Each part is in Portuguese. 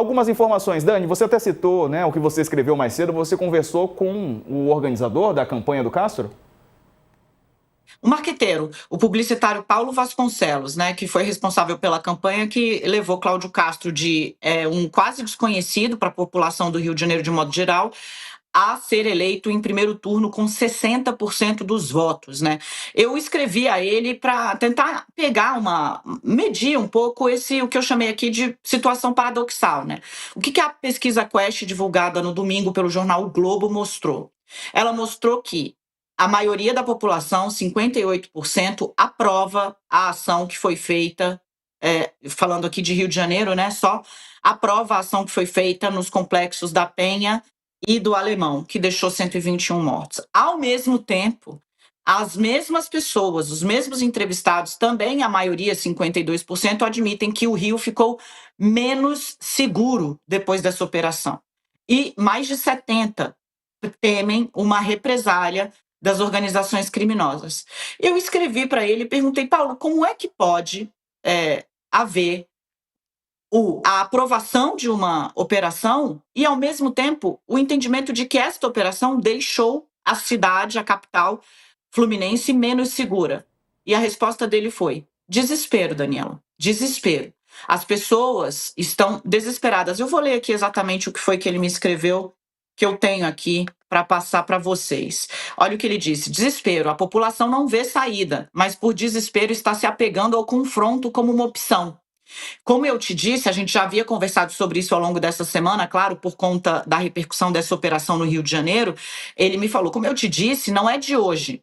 Algumas informações, Dani, você até citou, né, o que você escreveu mais cedo, você conversou com o organizador da campanha do Castro? O marqueteiro, o publicitário Paulo Vasconcelos, né, que foi responsável pela campanha que levou Cláudio Castro de um quase desconhecido para a população do Rio de Janeiro de modo geral, a ser eleito em primeiro turno com 60% dos votos, né? Eu escrevi a ele para tentar medir um pouco o que eu chamei aqui de situação paradoxal, né? O que a pesquisa Quest divulgada no domingo pelo jornal O Globo mostrou? Ela mostrou que a maioria da população, 58%, aprova a ação que foi feita, falando aqui de Rio de Janeiro, né? Só aprova a ação que foi feita nos complexos da Penha e do Alemão, que deixou 121 mortos. Ao mesmo tempo, as mesmas pessoas, os mesmos entrevistados, também a maioria, 52%, admitem que o Rio ficou menos seguro depois dessa operação. E mais de 70% temem uma represália das organizações criminosas. Eu escrevi para ele e perguntei, Paulo, como é que pode haver a aprovação de uma operação e, ao mesmo tempo, o entendimento de que esta operação deixou a cidade, a capital fluminense, menos segura? E a resposta dele foi: desespero, Daniela, desespero. As pessoas estão desesperadas. Eu vou ler aqui exatamente o que foi que ele me escreveu, que eu tenho aqui para passar para vocês. Olha o que ele disse: desespero, a população não vê saída, mas por desespero está se apegando ao confronto como uma opção. Como eu te disse, a gente já havia conversado sobre isso ao longo dessa semana, claro, por conta da repercussão dessa operação no Rio de Janeiro. Ele me falou, como eu te disse, não é de hoje.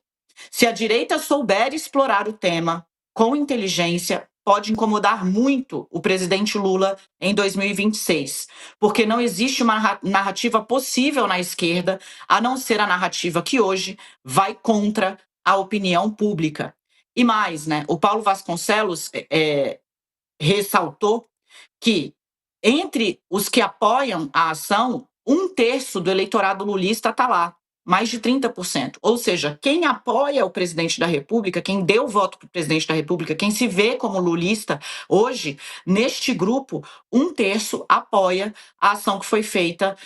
Se a direita souber explorar o tema com inteligência, pode incomodar muito o presidente Lula em 2026, porque não existe uma narrativa possível na esquerda, a não ser a narrativa que hoje vai contra a opinião pública. E mais, né? O Paulo Vasconcelos ressaltou que, entre os que apoiam a ação, 1/3 do eleitorado lulista está lá, mais de 30%. Ou seja, quem apoia o presidente da República, quem deu voto para o presidente da República, quem se vê como lulista, hoje, neste grupo, 1/3 apoia a ação que foi feita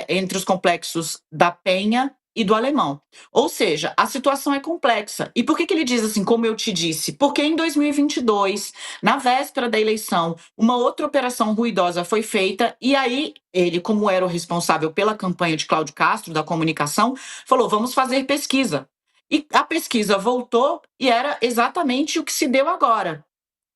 entre os complexos da Penha e do Alemão. Ou seja, a situação é complexa. E por que ele diz assim, como eu te disse? Porque em 2022, na véspera da eleição, uma outra operação ruidosa foi feita e aí ele, como era o responsável pela campanha de Cláudio Castro, da comunicação, falou, vamos fazer pesquisa. E a pesquisa voltou e era exatamente o que se deu agora.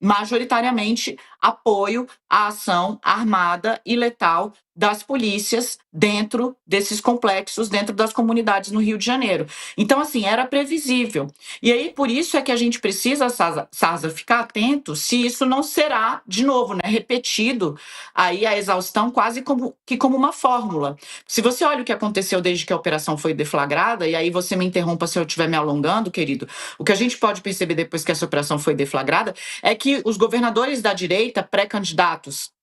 Majoritariamente apoio à ação armada e letal das polícias dentro desses complexos, dentro das comunidades no Rio de Janeiro. Então, assim, era previsível. E aí, por isso é que a gente precisa, Sarza, ficar atento se isso não será, de novo, né, repetido aí a exaustão quase como uma fórmula. Se você olha o que aconteceu desde que a operação foi deflagrada, e aí você me interrompa se eu estiver me alongando, querido, o que a gente pode perceber depois que essa operação foi deflagrada é que os governadores da direita, pré-candidatos,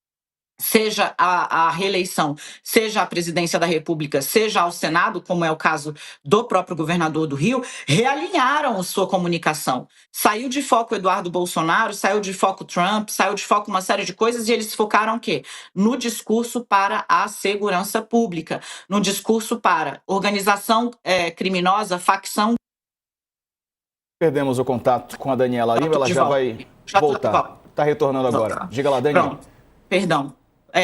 seja a reeleição, seja a presidência da República, seja ao Senado, como é o caso do próprio governador do Rio, realinharam sua comunicação. Saiu de foco Eduardo Bolsonaro, saiu de foco Trump, saiu de foco uma série de coisas e eles focaram o quê? No discurso para a segurança pública, no discurso para organização criminosa, facção. Perdemos o contato com a Daniela Lima, ela já vai voltar. Está retornando agora. Diga lá, Dani. Pronto, perdão.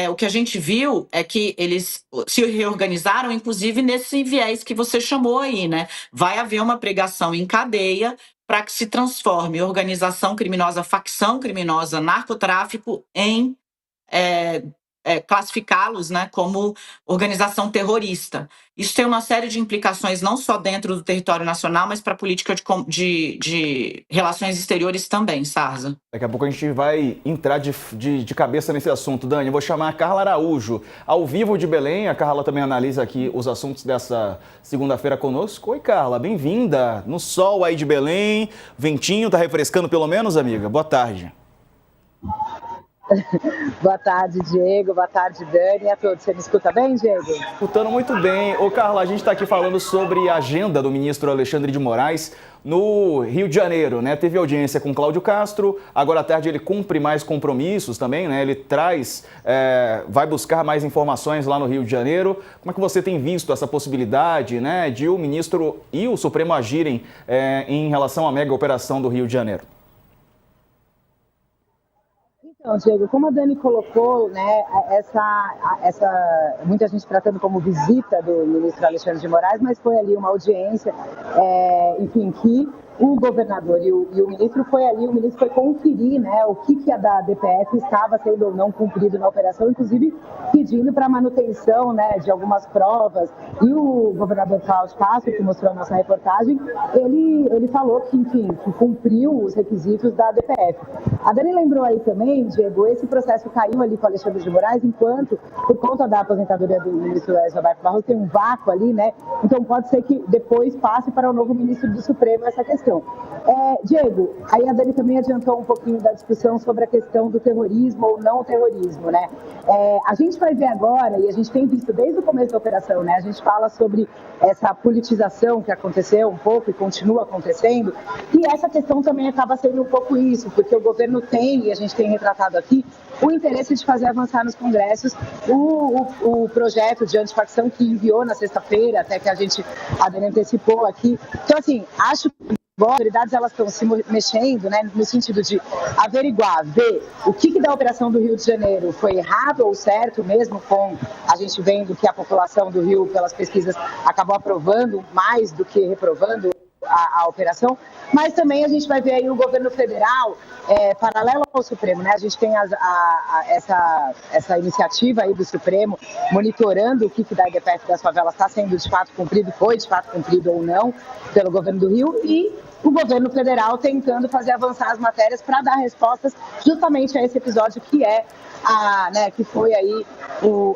O que a gente viu é que eles se reorganizaram, inclusive nesse viés que você chamou aí, né? Vai haver uma pregação em cadeia para que se transforme organização criminosa, facção criminosa, narcotráfico em classificá-los, né, como organização terrorista. Isso tem uma série de implicações não só dentro do território nacional, mas para a política de relações exteriores também, Sarza. Daqui a pouco a gente vai entrar de cabeça nesse assunto. Dani, eu vou chamar a Carla Araújo, ao vivo de Belém. A Carla também analisa aqui os assuntos dessa segunda-feira conosco. Oi, Carla, bem-vinda. No sol aí de Belém, ventinho, tá refrescando pelo menos, amiga? Boa tarde. Boa tarde, Diego. Boa tarde, Dani, e a todos. Você me escuta bem, Diego? Escutando muito bem. Ô, Carla, a gente está aqui falando sobre a agenda do ministro Alexandre de Moraes no Rio de Janeiro, né? Teve audiência com Cláudio Castro, agora à tarde ele cumpre mais compromissos também, né? Ele vai buscar mais informações lá no Rio de Janeiro. Como é que você tem visto essa possibilidade, né, de o ministro e o Supremo agirem em relação à mega operação do Rio de Janeiro? Então, Diego, como a Dani colocou, né, muita gente tratando como visita do ministro Alexandre de Moraes, mas foi ali uma audiência, enfim, que o governador e o ministro foi ali, o ministro foi conferir, né, o que a da DPF estava sendo ou não cumprido na operação, inclusive pedindo para manutenção, né, de algumas provas. E o governador Cláudio Castro, que mostrou a nossa reportagem, ele falou que, enfim, que cumpriu os requisitos da DPF. A Dani lembrou aí também, Diego, esse processo caiu ali com o Alexandre de Moraes, enquanto, por conta da aposentadoria do ministro Roberto Barroso, tem um vácuo ali, né? Então pode ser que depois passe para o novo ministro do Supremo essa questão. Diego, aí a Dani também adiantou um pouquinho da discussão sobre a questão do terrorismo ou não terrorismo, né? A gente vai ver agora, e a gente tem visto desde o começo da operação, né? A gente fala sobre essa politização que aconteceu um pouco e continua acontecendo, e essa questão também acaba sendo um pouco isso, porque o governo tem, e a gente tem retratado aqui, o interesse de fazer avançar nos congressos o projeto de antifacção que enviou na sexta-feira, até que a Dani antecipou aqui. Então, assim, acho que as autoridades elas estão se mexendo, né, no sentido de averiguar, ver o que da operação do Rio de Janeiro foi errado ou certo, mesmo com a gente vendo que a população do Rio, pelas pesquisas, acabou aprovando mais do que reprovando a operação, mas também a gente vai ver aí o governo federal, paralelo ao Supremo, né? A gente tem essa iniciativa aí do Supremo monitorando o que da DPF das favelas está sendo de fato cumprido, foi de fato cumprido ou não pelo governo do Rio, e o governo federal tentando fazer avançar as matérias para dar respostas justamente a esse episódio que foi aí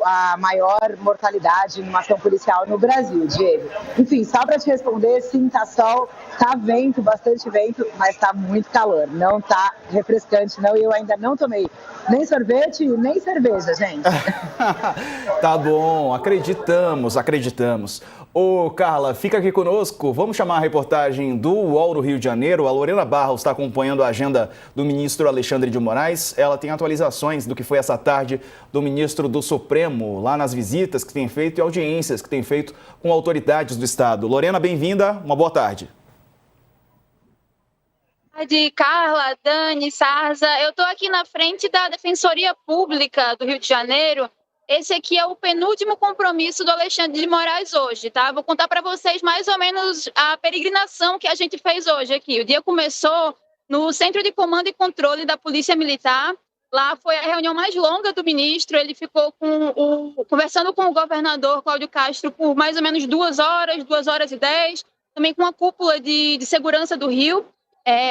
a maior mortalidade numa ação policial no Brasil, Diego. Enfim, só para te responder, sim, tá sol, tá vento, bastante vento, mas tá muito calor, não tá refrescante não, e eu ainda não tomei nem sorvete, nem cerveja, gente. Tá bom, acreditamos. Ô, Carla, fica aqui conosco. Vamos chamar a reportagem do UOL do Rio de Janeiro. A Lorena Barros está acompanhando a agenda do ministro Alexandre de Moraes. Ela tem atualizações do que foi essa tarde do ministro do Supremo, lá nas visitas que tem feito e audiências que tem feito com autoridades do Estado. Lorena, bem-vinda. Uma boa tarde. Boa tarde, Carla, Dani, Sarza. Eu estou aqui na frente da Defensoria Pública do Rio de Janeiro. Esse aqui é o penúltimo compromisso do Alexandre de Moraes hoje, tá? Vou contar para vocês mais ou menos a peregrinação que a gente fez hoje aqui. O dia começou no Centro de Comando e Controle da Polícia Militar. Lá foi a reunião mais longa do ministro. Ele ficou conversando com o governador Cláudio Castro por mais ou menos 2 horas e 10, também com a cúpula de segurança do Rio.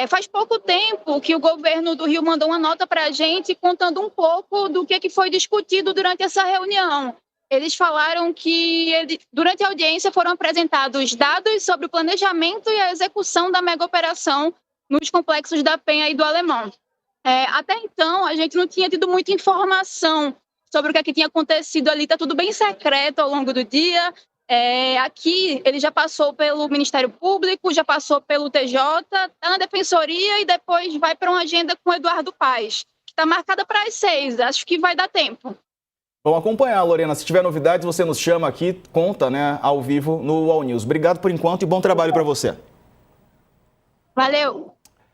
Faz pouco tempo que o governo do Rio mandou uma nota para a gente contando um pouco do que foi discutido durante essa reunião. Eles falaram que durante a audiência foram apresentados dados sobre o planejamento e a execução da mega operação nos complexos da Penha e do Alemão. Até então, a gente não tinha tido muita informação sobre o que tinha acontecido ali. Está tudo bem secreto ao longo do dia. Aqui ele já passou pelo Ministério Público, já passou pelo TJ, está na Defensoria e depois vai para uma agenda com o Eduardo Paes, que está marcada para as 6. Acho que vai dar tempo. Vamos acompanhar, Lorena. Se tiver novidades, você nos chama aqui, conta, né, ao vivo no UOL News. Obrigado por enquanto e bom trabalho para você. Valeu!